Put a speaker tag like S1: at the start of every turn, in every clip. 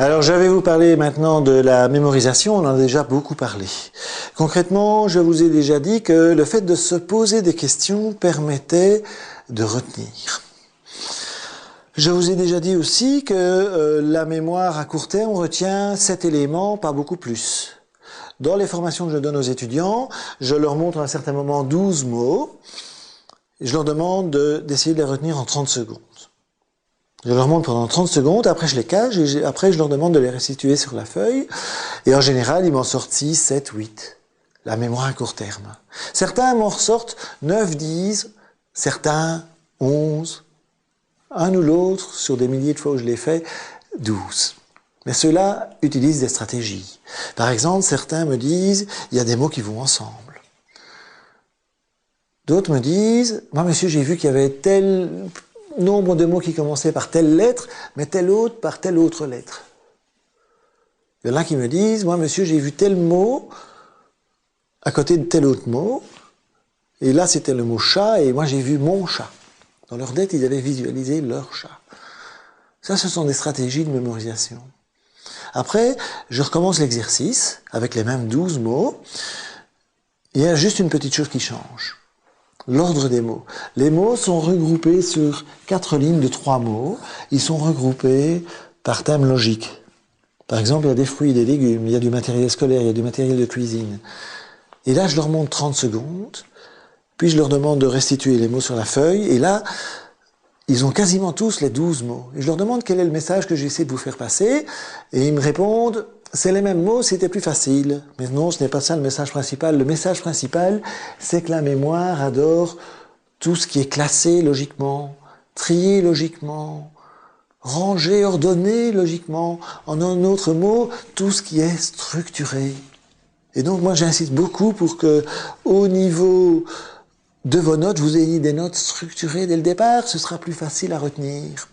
S1: Alors, je vais vous parler maintenant de la mémorisation, on en a déjà beaucoup parlé. Concrètement, je vous ai déjà dit que le fait de se poser des questions permettait de retenir. Je vous ai déjà dit aussi que la mémoire à court terme retient 7 éléments, pas beaucoup plus. Dans les formations que je donne aux étudiants, je leur montre à un certain moment 12 mots, et je leur demande d'essayer de les retenir en 30 secondes. Je leur montre pendant 30 secondes, après je les cache, et après je leur demande de les restituer sur la feuille. Et en général, ils m'en sortent 6, 7, 8. La mémoire à court terme. Certains m'en ressortent 9, 10, certains 11, un ou l'autre, sur des milliers de fois où je l'ai fait, 12. Mais ceux-là utilisent des stratégies. Par exemple, certains me disent, il y a des mots qui vont ensemble. D'autres me disent, moi monsieur, j'ai vu qu'il y avait tel nombre de mots qui commençaient par telle lettre, mais tel autre par telle autre lettre. Il y en a qui me disent, moi monsieur, j'ai vu tel mot à côté de tel autre mot, et là c'était le mot chat, et moi j'ai vu mon chat. Dans leur tête, ils avaient visualisé leur chat. Ça, ce sont des stratégies de mémorisation. Après, je recommence l'exercice avec les mêmes 12 mots. Il y a juste une petite chose qui change. L'ordre des mots. Les mots sont regroupés sur 4 lignes de 3 mots. Ils sont regroupés par thème logique. Par exemple, il y a des fruits et des légumes, il y a du matériel scolaire, il y a du matériel de cuisine. Et là, je leur montre 30 secondes, puis je leur demande de restituer les mots sur la feuille, et là, ils ont quasiment tous les 12 mots. Et je leur demande quel est le message que j'essaie de vous faire passer, et ils me répondent, c'est les mêmes mots, c'était plus facile. Mais non, ce n'est pas ça le message principal. Le message principal, c'est que la mémoire adore tout ce qui est classé logiquement, trié logiquement, rangé, ordonné logiquement. En un autre mot, tout ce qui est structuré. Et donc moi j'insiste beaucoup pour que, au niveau de vos notes, vous ayez des notes structurées dès le départ, ce sera plus facile à retenir.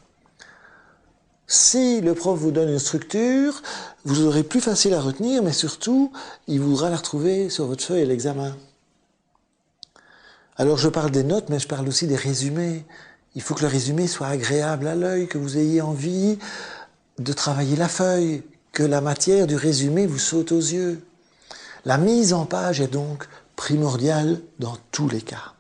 S1: Si le prof vous donne une structure, vous aurez plus facile à retenir, mais surtout, il voudra la retrouver sur votre feuille à l'examen. Alors je parle des notes, mais je parle aussi des résumés. Il faut que le résumé soit agréable à l'œil, que vous ayez envie de travailler la feuille, que la matière du résumé vous saute aux yeux. La mise en page est donc primordiale dans tous les cas.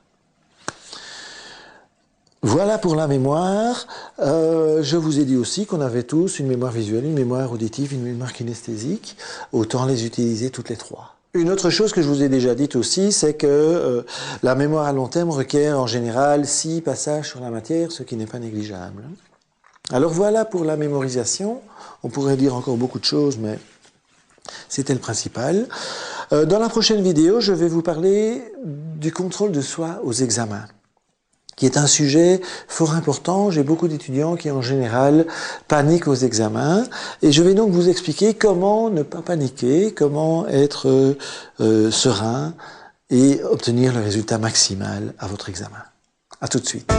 S1: Voilà pour la mémoire. Je vous ai dit aussi qu'on avait tous une mémoire visuelle, une mémoire auditive, une mémoire kinesthésique. Autant les utiliser toutes les trois. Une autre chose que je vous ai déjà dite aussi, c'est que la mémoire à long terme requiert en général 6 passages sur la matière, ce qui n'est pas négligeable. Alors voilà pour la mémorisation. On pourrait dire encore beaucoup de choses, mais c'était le principal. Dans la prochaine vidéo, je vais vous parler du contrôle de soi aux examens, qui est un sujet fort important. J'ai beaucoup d'étudiants qui, en général, paniquent aux examens. Et je vais donc vous expliquer comment ne pas paniquer, comment être serein et obtenir le résultat maximal à votre examen. À tout de suite.